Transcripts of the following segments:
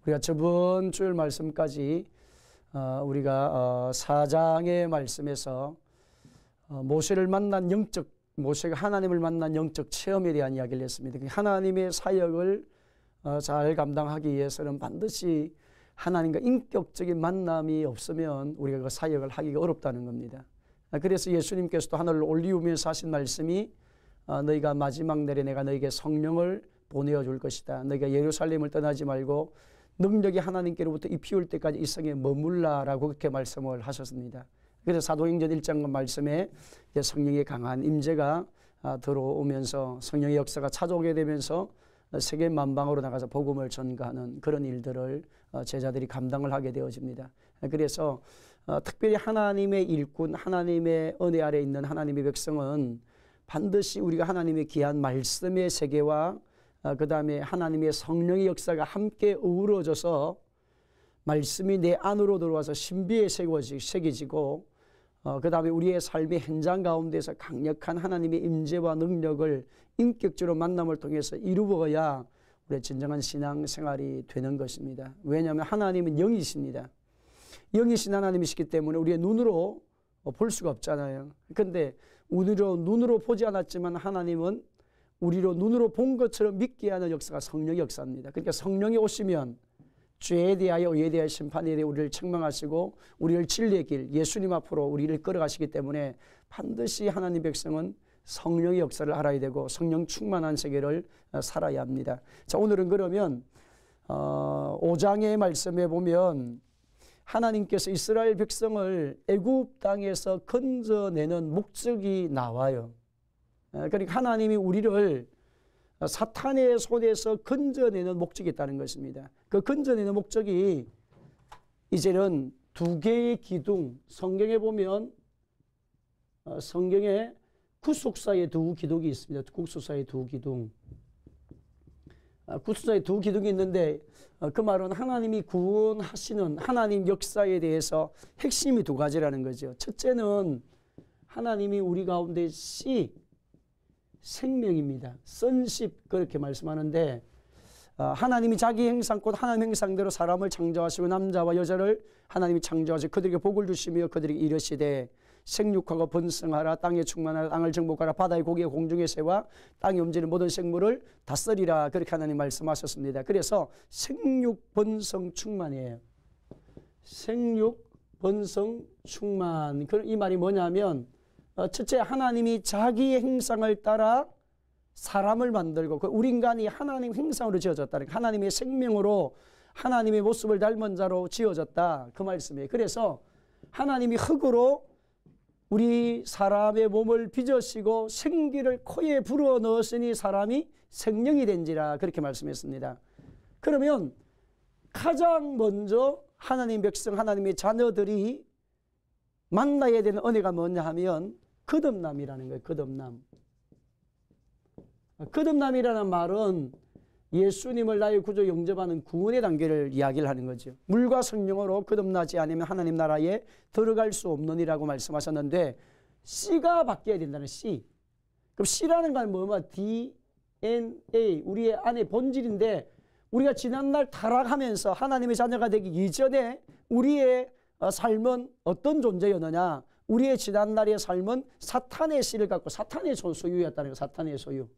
우리가 저번 주일 말씀까지 우리가 4장의 말씀에서 모세가 하나님을 만난 영적 체험에 대한 이야기를 했습니다. 하나님의 사역을 잘 감당하기 위해서는 반드시 하나님과 인격적인 만남이 없으면 우리가 그 사역을 하기가 어렵다는 겁니다. 그래서 예수님께서도 하늘로 올리우면서 하신 말씀이 너희가 마지막 날에 내가 너희에게 성령을 보내어 줄 것이다. 너희가 예루살렘을 떠나지 말고 능력이 하나님께로부터 입히올 때까지 이 성에 머물라라고 그렇게 말씀을 하셨습니다. 그래서 사도행전 1장 말씀에 성령의 강한 임재가 들어오면서 성령의 역사가 찾아오게 되면서 세계 만방으로 나가서 복음을 전가하는 그런 일들을 제자들이 감당을 하게 되어집니다. 그래서 특별히 하나님의 일꾼, 하나님의 은혜 아래 있는 하나님의 백성은 반드시 우리가 하나님의 귀한 말씀의 세계와 그 다음에 하나님의 성령의 역사가 함께 어우러져서 말씀이 내 안으로 들어와서 신비에 새겨지고 그 다음에 우리의 삶의 현장 가운데서 강력한 하나님의 임재와 능력을 인격적으로 만남을 통해서 이루어야 우리의 진정한 신앙생활이 되는 것입니다. 왜냐하면 하나님은 영이십니다. 영이신 하나님이시기 때문에 우리의 눈으로 볼 수가 없잖아요. 그런데 눈으로 보지 않았지만 하나님은 우리로 눈으로 본 것처럼 믿게 하는 역사가 성령의 역사입니다. 그러니까 성령이 오시면 죄에 대하여 의에 대하여 심판에 대해 우리를 책망하시고 우리를 진리의 길 예수님 앞으로 우리를 끌어가시기 때문에 반드시 하나님 백성은 성령의 역사를 알아야 되고 성령 충만한 세계를 살아야 합니다. 자, 오늘은 그러면 5장의 말씀에 보면 하나님께서 이스라엘 백성을 애굽 땅에서 건져내는 목적이 나와요. 그러니까 하나님이 우리를 사탄의 손에서 건져내는 목적이 있다는 것입니다. 그 건져내는 목적이 이제는 두 개의 기둥, 성경에 보면 성경에 구속사의 두 기둥이 있습니다. 구속사의 두 기둥. 구속사의 두 기둥이 있는데 그 말은 하나님이 구원하시는 하나님 역사에 대해서 핵심이 두 가지라는 거죠. 첫째는 하나님이 우리 가운데 생명입니다. sonship 그렇게 말씀하는데 하나님이 자기 형상 곧 하나님 형상대로 사람을 창조하시고 남자와 여자를 하나님이 창조하시고 그들에게 복을 주시며 그들에게 이르시되 생육하고 번성하라 땅에 충만하라 땅을 정복하라 바다의 고기와 공중의 새와 땅에 움직이는 모든 생물을 다스리라 그렇게 하나님 말씀하셨습니다. 그래서 생육 번성 충만이에요. 생육 번성 충만 이 말이 뭐냐면 첫째 하나님이 자기의 형상을 따라 사람을 만들고 우리 인간이 하나님 형상으로 지어졌다는 하나님의 생명으로 하나님의 모습을 닮은 자로 지어졌다 그 말씀이에요. 그래서 하나님이 흙으로 우리 사람의 몸을 빚으시고 생기를 코에 불어넣으시니 사람이 생명이 된지라 그렇게 말씀했습니다. 그러면 가장 먼저 하나님 백성 하나님의 자녀들이 만나야 되는 은혜가 뭐냐 하면 거듭남이라는 거예요. 거듭남. 거듭남이라는 말은 예수님을 나의 구주 영접하는 구원의 단계를 이야기를 하는 거죠. 물과 성령으로 거듭나지 않으면 하나님 나라에 들어갈 수 없느니라고 말씀하셨는데 씨가 바뀌어야 된다는 씨. 그럼 씨라는 건 뭐냐? DNA 우리의 안의 본질인데 우리가 지난날 타락하면서 하나님의 자녀가 되기 이전에 우리의 삶은 어떤 존재였느냐? 우리의 지난날의 삶은 사탄의 씨를 갖고 사탄의 소유였다는 거예요. 사탄의 소유.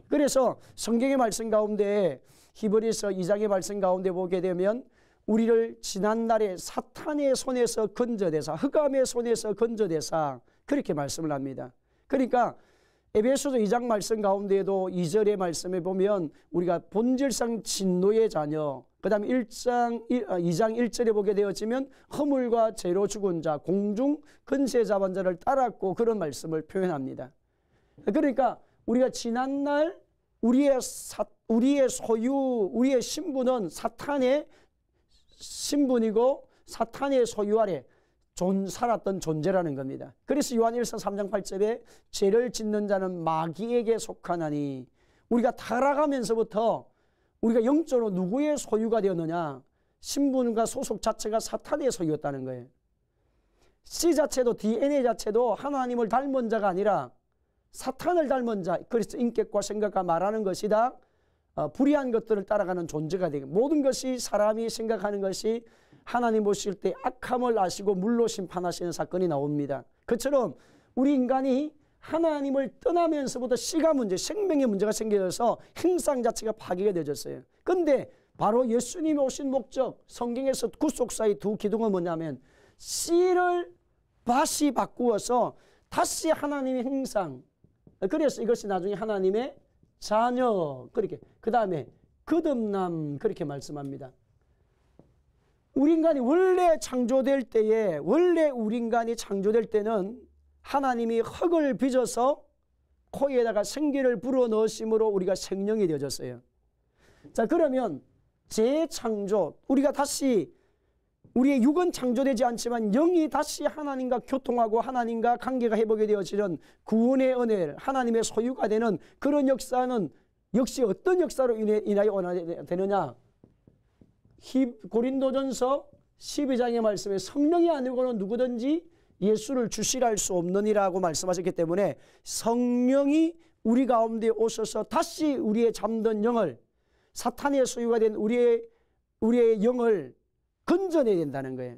그래서 성경의 말씀 가운데 히브리서 2장의 말씀 가운데 보게 되면 우리를 지난날에 사탄의 손에서 건져내사 흑암의 손에서 건져내사 그렇게 말씀을 합니다. 그러니까 에베소서 2장 말씀 가운데에도 2절의 말씀에 보면 우리가 본질상 진노의 자녀 그 다음에 2장 1절에 보게 되어지면 허물과 죄로 죽은 자 공중 근세 잡은 자를 따랐고 그런 말씀을 표현합니다. 그러니까 우리가 지난날 우리의 소유 우리의 신분은 사탄의 신분이고 사탄의 소유 아래 살았던 존재라는 겁니다. 그래서 요한일서 3장 8절에 죄를 짓는 자는 마귀에게 속하나니 우리가 타락하면서부터 우리가 영적으로 누구의 소유가 되었느냐? 신분과 소속 자체가 사탄의 소유였다는 거예요. 씨 자체도 DNA 자체도 하나님을 닮은 자가 아니라 사탄을 닮은 자, 그리스도 인격과 생각과 말하는 것이다. 불의한 것들을 따라가는 존재가 되고, 모든 것이 사람이 생각하는 것이 하나님 보실 때 악함을 아시고 물로 심판하시는 사건이 나옵니다. 그처럼 우리 인간이 하나님을 떠나면서부터 씨가 문제, 생명의 문제가 생겨서 행상 자체가 파괴가 되어졌어요. 그런데 바로 예수님이 오신 목적, 성경에서 구속사의 두 기둥은 뭐냐면 씨를 다시 바꾸어서 다시 하나님의 행상, 그래서 이것이 나중에 하나님의 자녀, 그렇게, 그 다음에 거듭남, 그렇게 말씀합니다. 우리 인간이 원래 창조될 때에, 원래 우리 인간이 창조될 때는 하나님이 흙을 빚어서 코에다가 생기를 불어넣으심으로 우리가 생명이 되어졌어요. 자, 그러면 재창조, 우리가 다시 우리의 육은 창조되지 않지만 영이 다시 하나님과 교통하고 하나님과 관계가 회복이 되어지는 구원의 은혜, 하나님의 소유가 되는 그런 역사는 역시 어떤 역사로 인하여 되느냐? 고린도전서 12장의 말씀에 성령이 아니고는 누구든지 예수를 주시라 할 수 없느니라고 말씀하셨기 때문에 성령이 우리 가운데 오셔서 다시 우리의 잠든 영을, 사탄의 소유가 된 우리의 영을 건져내야 된다는 거예요.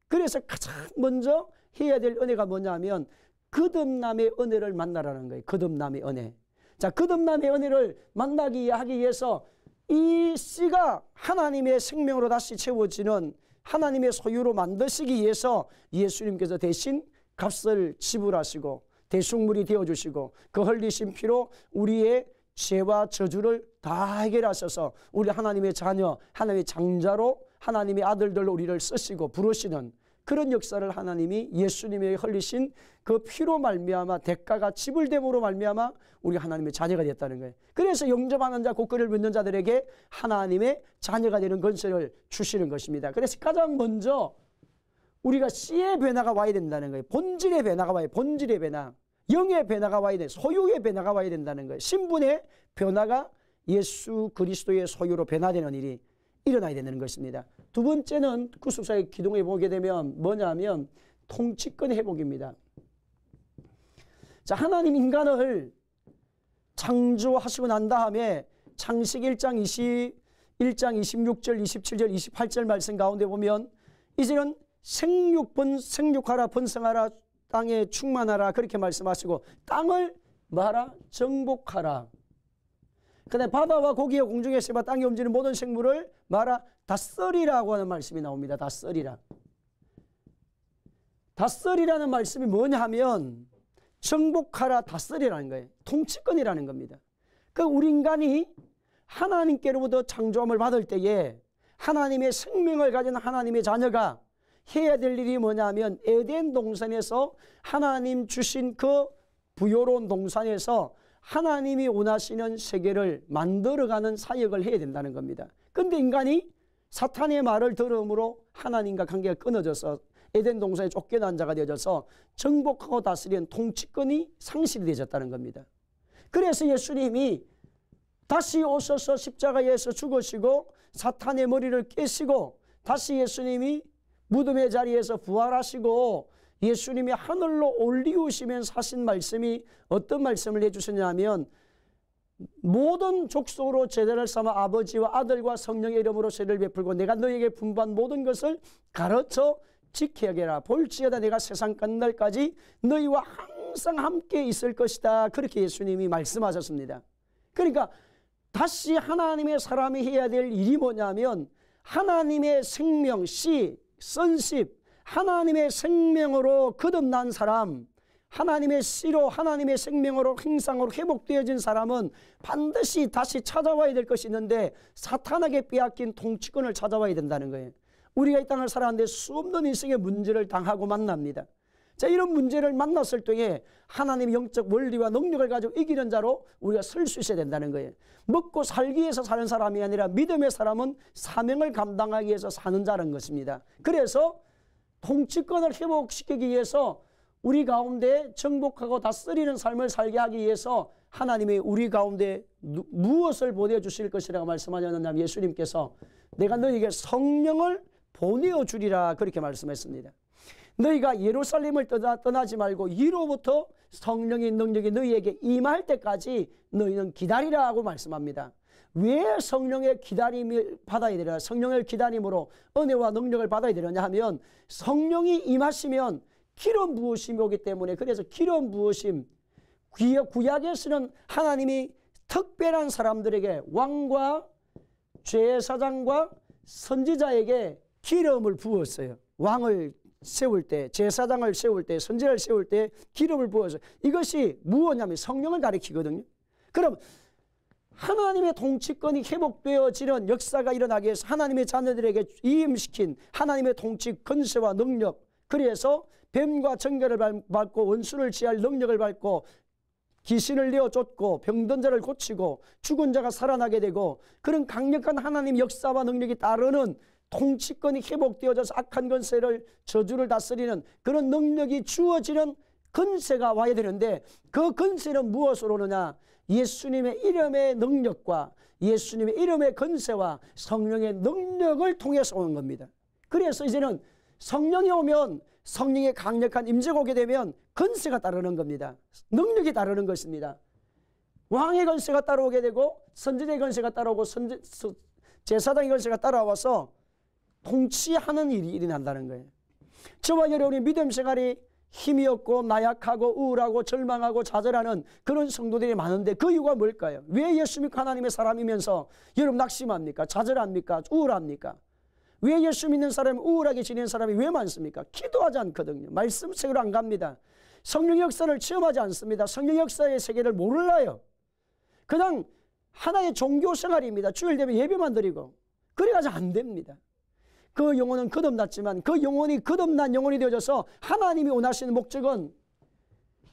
그래서 가장 먼저 해야 될 은혜가 뭐냐면 거듭남의 은혜를 만나라는 거예요. 거듭남의 은혜. 자, 거듭남의 은혜를 만나기 하기 위해서 이 씨가 하나님의 생명으로 다시 채워지는 하나님의 소유로 만드시기 위해서 예수님께서 대신 값을 지불하시고 대속물이 되어주시고 그 흘리신 피로 우리의 죄와 저주를 다 해결하셔서 우리 하나님의 자녀, 하나님의 장자로 하나님의 아들들로 우리를 쓰시고 부르시는 그런 역사를 하나님이 예수님의 흘리신 그 피로 말미암아 대가가 지불됨으로 말미암아 우리가 하나님의 자녀가 됐다는 거예요. 그래서 영접하는 자, 곧 그를 믿는 자들에게 하나님의 자녀가 되는 권세를 주시는 것입니다. 그래서 가장 먼저 우리가 씨의 변화가 와야 된다는 거예요. 본질의 변화가 와야, 본질의 변화, 영의 변화가 와야 돼, 소유의 변화가 와야 된다는 거예요. 신분의 변화가 예수 그리스도의 소유로 변화되는 일이 일어나야 되는 것입니다. 두 번째는 구속사의 기둥에 보게 되면 뭐냐면 통치권 회복입니다. 자, 하나님 인간을 창조하시고 난 다음에 창세기 1장 26절, 27절, 28절 말씀 가운데 보면 이제는 생육하라, 번성하라, 땅에 충만하라 그렇게 말씀하시고 땅을 뭐하라? 정복하라. 그 다음에 바다와 고기와 공중의 새와 땅에 움직이는 모든 생물을 말아 다스리라고 하는 말씀이 나옵니다. 다스리라. 다스리라는 말씀이 뭐냐 하면 정복하라, 다스리라는 거예요. 통치권이라는 겁니다. 그 우리 인간이 하나님께로부터 창조함을 받을 때에 하나님의 생명을 가진 하나님의 자녀가 해야 될 일이 뭐냐면 에덴 동산에서 하나님 주신 그 부요로운 동산에서 하나님이 원하시는 세계를 만들어가는 사역을 해야 된다는 겁니다. 그런데 인간이 사탄의 말을 들음으로 하나님과 관계가 끊어져서 에덴 동산에 쫓겨난 자가 되어져서 정복하고 다스리는 통치권이 상실이 되어졌다는 겁니다. 그래서 예수님이 다시 오셔서 십자가에서 죽으시고 사탄의 머리를 깨시고 다시 예수님이 무덤의 자리에서 부활하시고 예수님이 하늘로 올리우시면서 하신 말씀이 어떤 말씀을 해주셨냐면 모든 족속으로 제자를 삼아 아버지와 아들과 성령의 이름으로 세례를 베풀고 내가 너에게 분부한 모든 것을 가르쳐 지켜야 하라. 볼지어다 내가 세상 끝날까지 너희와 항상 함께 있을 것이다. 그렇게 예수님이 말씀하셨습니다. 그러니까 다시 하나님의 사람이 해야 될 일이 뭐냐면 하나님의 생명, 씨, 선십, 하나님의 생명으로 거듭난 사람, 하나님의 씨로 하나님의 생명으로 행상으로 회복되어진 사람은 반드시 다시 찾아와야 될 것이 있는데 사탄에게 빼앗긴 통치권을 찾아와야 된다는 거예요. 우리가 이 땅을 살아가는데 수없는 인생의 문제를 당하고 만납니다. 자, 이런 문제를 만났을 때에 하나님의 영적 원리와 능력을 가지고 이기는 자로 우리가 설 수 있어야 된다는 거예요. 먹고 살기 위해서 사는 사람이 아니라 믿음의 사람은 사명을 감당하기 위해서 사는 자라는 것입니다. 그래서 통치권을 회복시키기 위해서 우리 가운데 정복하고 다스리는 삶을 살게 하기 위해서 하나님이 우리 가운데 무엇을 보내주실 것이라고 말씀하셨느냐, 예수님께서 내가 너희에게 성령을 보내어주리라 그렇게 말씀했습니다. 너희가 예루살렘을 떠나지 말고 이로부터 성령의 능력이 너희에게 임할 때까지 너희는 기다리라 하고 말씀합니다. 왜 성령의 기다림을 받아야 되냐? 성령의 기다림으로 은혜와 능력을 받아야 되느냐 하면 성령이 임하시면 기름 부으심이 오기 때문에, 그래서 기름 부으심, 구약에서는 하나님이 특별한 사람들에게, 왕과 제사장과 선지자에게 기름을 부었어요. 왕을 세울 때, 제사장을 세울 때, 선지자를 세울 때 기름을 부어서, 이것이 무엇이냐면 성령을 가리키거든요. 그럼 하나님의 통치권이 회복되어지는 역사가 일어나기 위해서 하나님의 자녀들에게 위임시킨 하나님의 통치 권세와 능력, 그래서 뱀과 정결을 밟고 원수를 취할 능력을 밟고 귀신을 내어 쫓고 병든 자를 고치고 죽은 자가 살아나게 되고, 그런 강력한 하나님 역사와 능력이 따르는 통치권이 회복되어져서 악한 권세를, 저주를 다스리는 그런 능력이 주어지는 권세가 와야 되는데, 그 권세는 무엇으로 오느냐? 예수님의 이름의 능력과 예수님의 이름의 권세와 성령의 능력을 통해서 오는 겁니다. 그래서 이제는 성령이 오면, 성령의 강력한 임재가 오게 되면 권세가 따르는 겁니다. 능력이 따르는 것입니다. 왕의 권세가 따라오게 되고 선지자의 권세가 따라오고 제사장의 권세가 따라와서 통치하는 일이 일어난다는 거예요. 저와 여러분의 믿음 생활이 힘이 없고 나약하고 우울하고 절망하고 좌절하는 그런 성도들이 많은데, 그 이유가 뭘까요? 왜 예수 믿고 하나님의 사람이면서 여러분 낙심합니까? 좌절합니까? 우울합니까? 왜 예수 믿는 사람이 우울하게 지내는 사람이 왜 많습니까? 기도하지 않거든요. 말씀 세계로 안 갑니다. 성령 역사를 체험하지 않습니다. 성령 역사의 세계를 몰라요. 그냥 하나의 종교 생활입니다. 주일 되면 예배만 드리고 그래가지고 안 됩니다. 그 영혼은 거듭났지만 그 영혼이 거듭난 영혼이 되어져서 하나님이 원하시는 목적은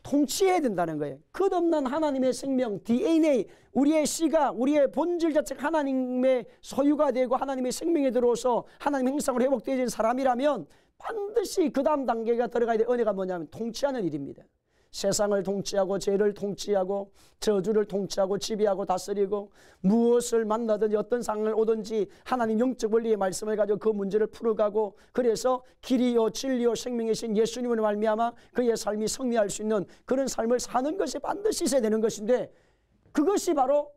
통치해야 된다는 거예요. 거듭난 하나님의 생명, DNA, 우리의 씨가, 우리의 본질 자체가 하나님의 소유가 되고 하나님의 생명에 들어와서 하나님의 형상으로 회복되어진 사람이라면 반드시 그 다음 단계가 들어가야 될 은혜가 뭐냐면 통치하는 일입니다. 세상을 통치하고 죄를 통치하고 저주를 통치하고 지배하고 다스리고, 무엇을 만나든지 어떤 상황을 오든지 하나님 영적 원리의 말씀을 가지고 그 문제를 풀어가고, 그래서 길이요 진리요 생명이신 예수님으로 말미암아 그의 삶이 승리할 수 있는 그런 삶을 사는 것이 반드시 있어야 되는 것인데, 그것이 바로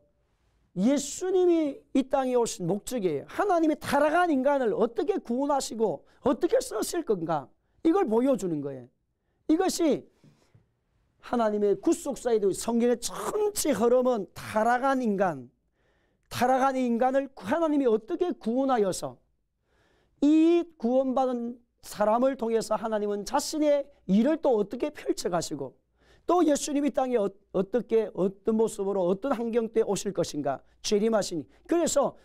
예수님이 이 땅에 오신 목적이에요. 하나님이 타락한 인간을 어떻게 구원하시고 어떻게 쓰실 건가, 이걸 보여주는 거예요. 이것이 하나님의 구속사에도 성경의 전체 흐름은 타락한 인간을 하나님이 어떻게 구원하여서 이 구원받은 사람을 통해서 하나님은 자신의 일을 또 어떻게 펼쳐가시고, 또 예수님이 땅에 어떻게 어떤 모습으로 어떤 환경 때 오실 것인가, 재림하시니. 그래서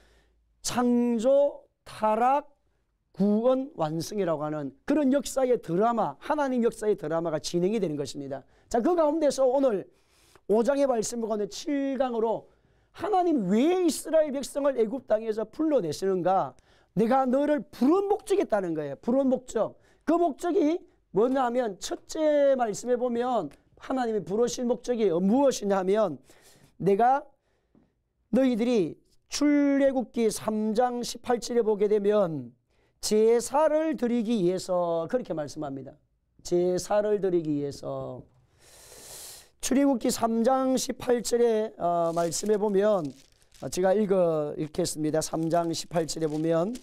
창조, 타락, 구원, 완성이라고 하는 그런 역사의 드라마, 하나님 역사의 드라마가 진행이 되는 것입니다. 자, 그 가운데서 오늘 5장의 말씀 가운데 7강으로 하나님 왜 이스라엘 백성을 애굽 땅에서 불러내시는가, 내가 너를 부른 목적이 있다는 거예요. 부른 목적. 그 목적이 뭐냐 하면 첫째 말씀에 보면 하나님이 부르신 목적이 무엇이냐 하면, 내가 너희들이 출애굽기 3장 18절에 보게 되면 제사를 드리기 위해서 그렇게 말씀합니다. 제사를 드리기 위해서. 출애굽기 3장 18절에 말씀해 보면 제가 읽겠습니다. 3장 18절에 보면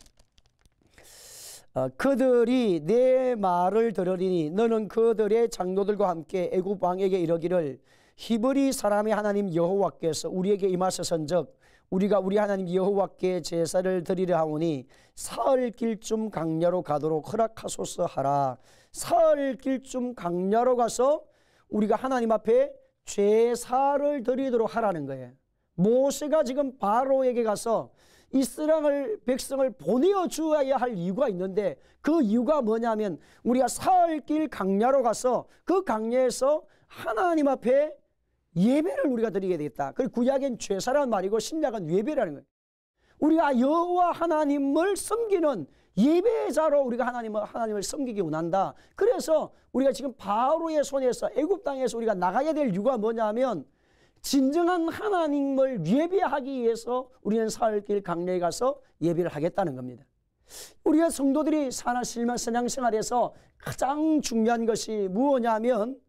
그들이 내 말을 들으리니 너는 그들의 장로들과 함께 애굽 왕에게 이르기를, 히브리 사람의 하나님 여호와께서 우리에게 임하셨은즉 우리가 우리 하나님 여호와께 제사를 드리려 하오니 사흘길쯤 강야로 가도록 허락하소서 하라. 사흘길쯤 강야로 가서 우리가 하나님 앞에 제사를 드리도록 하라는 거예요. 모세가 지금 바로에게 가서 이스라엘 백성을 보내어 주어야 할 이유가 있는데, 그 이유가 뭐냐면 우리가 사흘길 강야로 가서 그 강야에서 하나님 앞에 예배를 우리가 드리게 되겠다. 그리고 구약엔 제사라는 말이고 신약은 예배라는 거예요. 우리가 여호와 하나님을 섬기는 예배자로 우리가 하나님을 섬기기 원한다. 그래서 우리가 지금 바로의 손에서 애굽 땅에서 우리가 나가야 될 이유가 뭐냐면, 진정한 하나님을 예배하기 위해서 우리는 사흘길 강야에 가서 예배를 하겠다는 겁니다. 우리가 성도들이 신앙생활에서 가장 중요한 것이 무엇이냐면,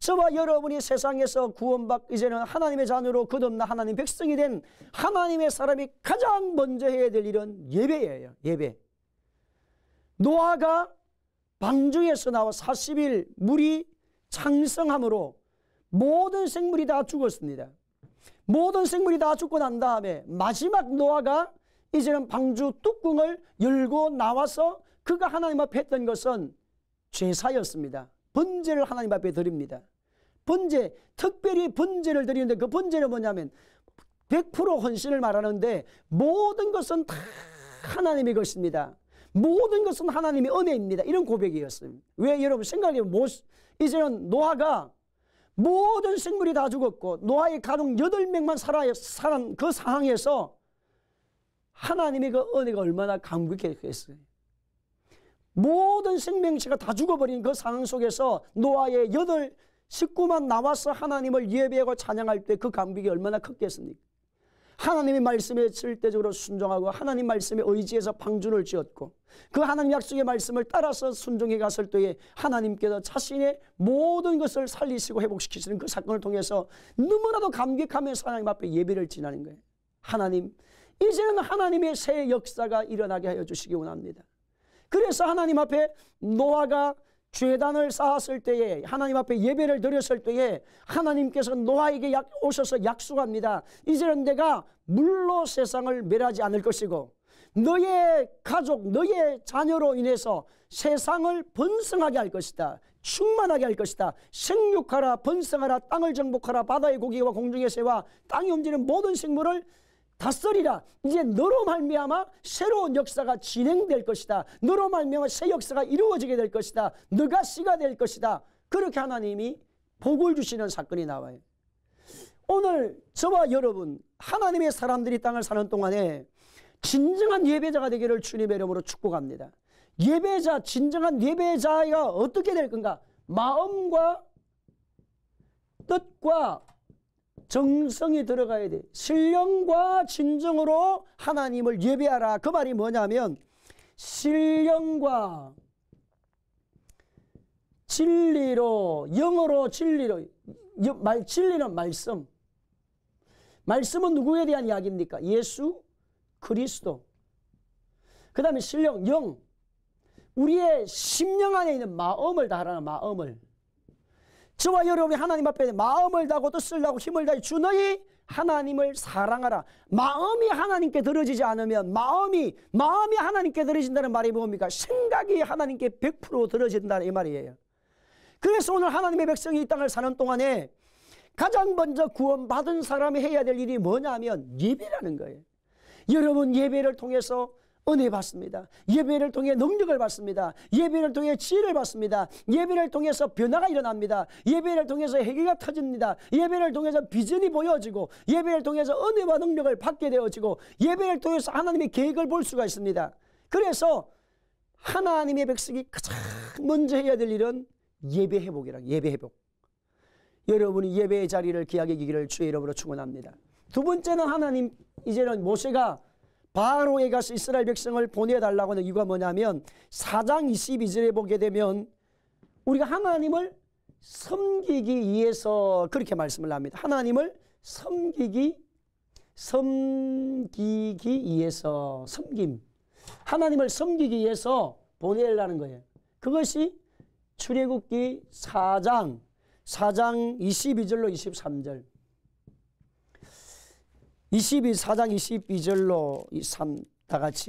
저와 여러분이 세상에서 구원받 이제는 하나님의 자녀로 거듭나 하나님 백성이 된 하나님의 사람이 가장 먼저 해야 될 일은 예배예요. 예배. 노아가 방주에서 나와 40일 물이 창성함으로 모든 생물이 다 죽었습니다. 모든 생물이 다 죽고 난 다음에 마지막 노아가 이제는 방주 뚜껑을 열고 나와서 그가 하나님 앞에 했던 것은 제사였습니다. 번제를 하나님 앞에 드립니다. 번제, 특별히 번제를 드리는데 그 번제는 뭐냐면 100% 헌신을 말하는데 모든 것은 다 하나님의 것입니다. 모든 것은 하나님의 은혜입니다. 이런 고백이었어요. 왜 여러분 생각해보면 이제는 노아가 모든 생물이 다 죽었고 노아의 가족 8명만 살아난 그 상황에서 하나님의 그 은혜가 얼마나 감격했겠어요. 모든 생명체가 다 죽어버린 그 상황 속에서 노아의 8식구만 나와서 하나님을 예배하고 찬양할 때 그 감격이 얼마나 컸겠습니까? 하나님의 말씀에 절대적으로 순종하고 하나님 말씀에 의지해서 방주를 지었고 그 하나님 약속의 말씀을 따라서 순종해 갔을 때에 하나님께서 자신의 모든 것을 살리시고 회복시키시는 그 사건을 통해서 너무나도 감격하면서 하나님 앞에 예배를 지나는 거예요. 하나님, 이제는 하나님의 새 역사가 일어나게 하여 주시기 원합니다. 그래서 하나님 앞에 노아가 죄단을 쌓았을 때에 하나님 앞에 예배를 드렸을 때에 하나님께서 노아에게 오셔서 약속합니다. 이제는 내가 물로 세상을 멸하지 않을 것이고 너의 가족, 너의 자녀로 인해서 세상을 번성하게 할 것이다. 충만하게 할 것이다. 생육하라, 번성하라, 땅을 정복하라, 바다의 고기와 공중의 새와 땅에 움직이는 모든 생물을 다스리라. 이제 너로 말미암아 새로운 역사가 진행될 것이다. 너로 말미암아 새 역사가 이루어지게 될 것이다. 너가 씨가 될 것이다. 그렇게 하나님이 복을 주시는 사건이 나와요. 오늘 저와 여러분 하나님의 사람들이 땅을 사는 동안에 진정한 예배자가 되기를 주님의 이름으로 축복합니다. 예배자, 진정한 예배자가 어떻게 될 건가? 마음과 뜻과 정성이 들어가야 돼. 신령과 진정으로 하나님을 예배하라. 그 말이 뭐냐면 신령과 진리로, 영어로 진리로, 진리는 말씀. 말씀은 누구에 대한 이야기입니까? 예수 그리스도. 그 다음에 신령, 영. 우리의 심령 안에 있는 마음을 다하라는 마음을. 저와 여러분이 하나님 앞에 마음을 다하고 뜻을 다하고 힘을 다해 주 너희 하나님을 사랑하라. 마음이 하나님께 들어지지 않으면 마음이 하나님께 들어진다는 말이 뭡니까? 생각이 하나님께 100% 들어진다는 이 말이에요. 그래서 오늘 하나님의 백성이 이 땅을 사는 동안에 가장 먼저 구원받은 사람이 해야 될 일이 뭐냐면 예배라는 거예요. 여러분 예배를 통해서 은혜 받습니다. 예배를 통해 능력을 받습니다. 예배를 통해 지혜를 받습니다. 예배를 통해서 변화가 일어납니다. 예배를 통해서 회개가 터집니다. 예배를 통해서 비전이 보여지고 예배를 통해서 은혜와 능력을 받게 되어지고 예배를 통해서 하나님의 계획을 볼 수가 있습니다. 그래서 하나님의 백성이 가장 먼저 해야 될 일은 예배 회복이라. 예배 회복. 여러분이 예배의 자리를 귀하게 여기기를 주의 이름으로 축원합니다. 두 번째는 하나님 이제는 모세가 바로에 가서 이스라엘 백성을 보내달라고 하는 이유가 뭐냐면 4장 22절에 보게 되면 우리가 하나님을 섬기기 위해서 그렇게 말씀을 합니다. 하나님을 섬기기 위해서 하나님을 섬기기 위해서 보내려는 거예요. 그것이 출애굽기 4장 22절로 23절 4장 22절로 다 같이